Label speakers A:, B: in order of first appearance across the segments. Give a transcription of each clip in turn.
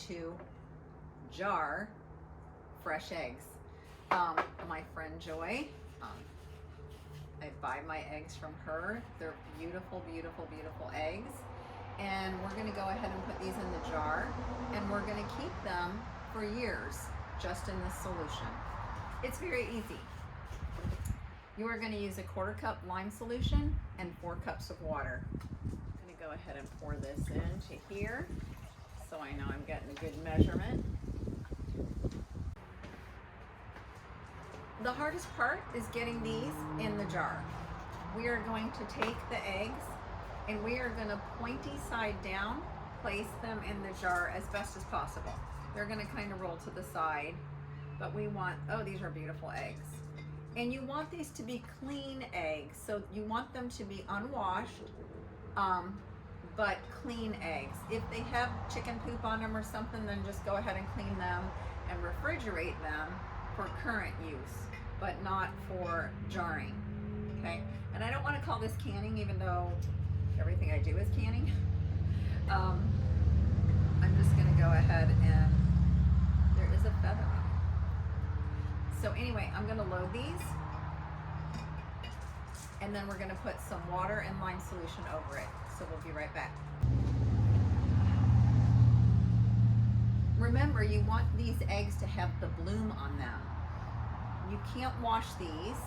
A: to jar fresh eggs. My friend Joy, I buy my eggs from her. They're beautiful, beautiful, beautiful eggs. And we're gonna go ahead and put these in the jar, and we're gonna keep them for years just in this solution. It's very easy. You are gonna use a 1/4 cup lime solution and 4 cups of water. I'm gonna go ahead and pour this into here so I know I'm getting a good measurement. The hardest part is getting these in the jar. We are going to take the eggs and we are going to pointy side down place them in the jar as best as possible. They're going to kind of roll to the side, but we want, oh, these are beautiful eggs. And you want these to be clean eggs, so you want them to be unwashed, but clean eggs. If they have chicken poop on them or something, then just go ahead and clean them and refrigerate them for current use, but not for jarring, okay? And I don't want to call this canning, even though everything I do is canning. I'm just going to go ahead and there is a feather on it. So anyway, I'm going to load these, and then we're going to put some water and lime solution over it. So we'll be right back. Remember, you want these eggs to have the bloom on them. You can't wash these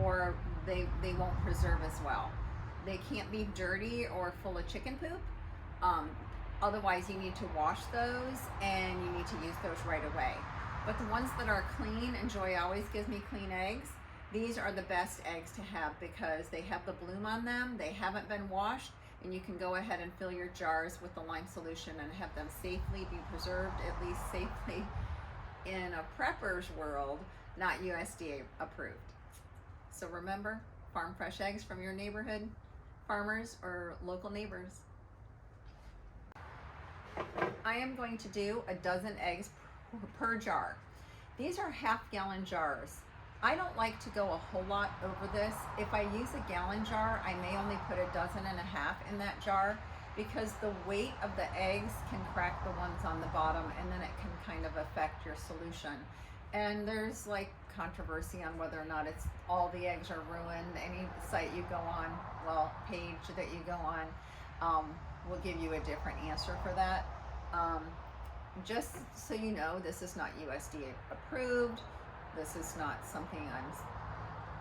A: or they won't preserve as well. They can't be dirty or full of chicken poop. Otherwise, you need to wash those and you need to use those right away. But the ones that are clean, and Joy always gives me clean eggs, these are the best eggs to have because they have the bloom on them, they haven't been washed, and you can go ahead and fill your jars with the lime solution and have them safely be preserved, at least safely in a prepper's world, not USDA approved. So remember, farm fresh eggs from your neighborhood farmers or local neighbors. I am going to do a dozen eggs per jar. These are 1/2 gallon jars. I don't like to go a whole lot over this. If I use a gallon jar, I may only put 1.5 dozen in that jar because the weight of the eggs can crack the ones on the bottom, and then it can kind of affect your solution. And there's like controversy on whether or not it's all the eggs are ruined. Any site you go on, well, page that you go on, will give you a different answer for that. Just so you know, this is not USDA approved. This is not something I'm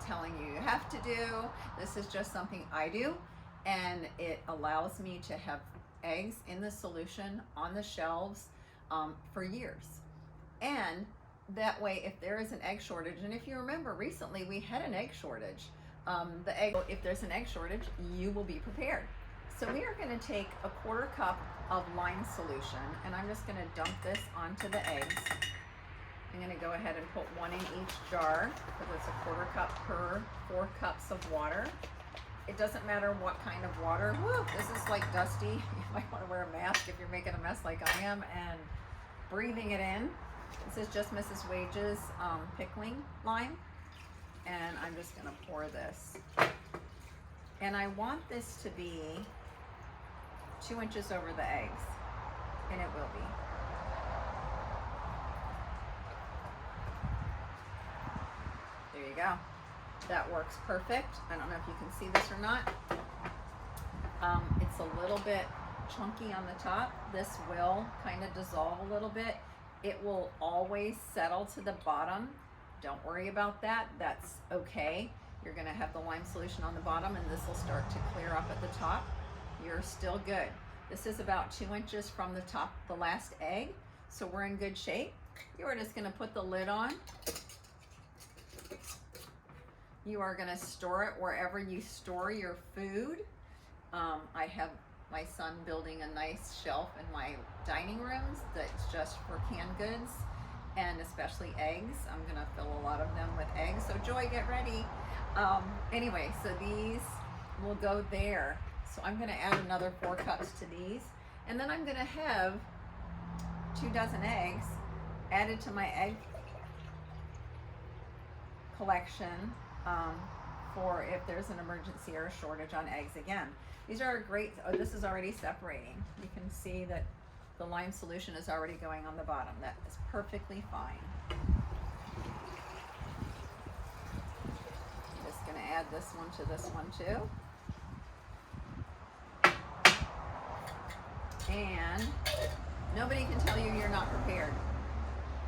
A: telling you have to do. This is just something I do, and it allows me to have eggs in the solution on the shelves for years. And that way, if there is an egg shortage, and if you remember recently we had an egg shortage, if there's an egg shortage, you will be prepared. So we are going to take a 1/4 cup of lime solution, and I'm just going to dump this onto the eggs. I'm going to go ahead and put 1 in each jar because it's a 1/4 cup per 4 cups of water. It doesn't matter what kind of water. Woo, this is like dusty. You might want to wear a mask if you're making a mess like I am and breathing it in. This is just Mrs. Wage's pickling lime, and I'm just going to pour this. And I want this to be 2 inches over the eggs, and it will be. There you go. That works perfect. I don't know if you can see this or not. It's a little bit chunky on the top. This will kind of dissolve a little bit. It will always settle to the bottom. Don't worry about that. That's okay. You're going to have the lime solution on the bottom, and this will start to clear up at the top. You're still good. This is about 2 inches from the top, the last egg, so we're in good shape. You are just going to put the lid on. You are going to store it wherever you store your food. I have my son building a nice shelf in my dining rooms that's just for canned goods, and especially eggs. I'm going to fill a lot of them with eggs. So Joy, get ready. Anyway, so these will go there. So I'm going to add another 4 cups to these, and then I'm going to have 2 dozen eggs added to my egg collection for if there's an emergency or a shortage on eggs again. These are great. Oh, this is already separating. You can see that the lime solution is already going on the bottom. That is perfectly fine. I'm just going to add this one to this one too. And nobody can tell you you're not prepared.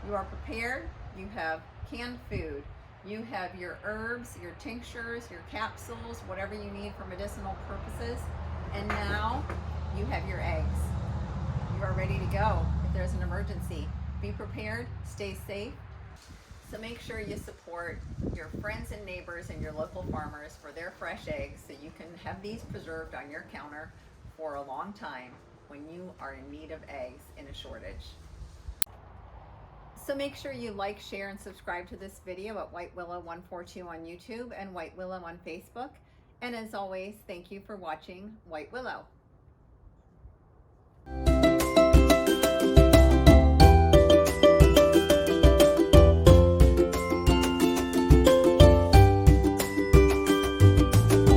A: You are prepared. You have canned food. You have your herbs, your tinctures, your capsules, whatever you need for medicinal purposes. And now you have your eggs. You are ready to go if there's an emergency. Be prepared, stay safe. So make sure you support your friends and neighbors and your local farmers for their fresh eggs so you can have these preserved on your counter for a long time when you are in need of eggs in a shortage. So make sure you like, share, and subscribe to this video at White Willow 142 on YouTube and White Willow on Facebook. And as always, thank you for watching White Willow.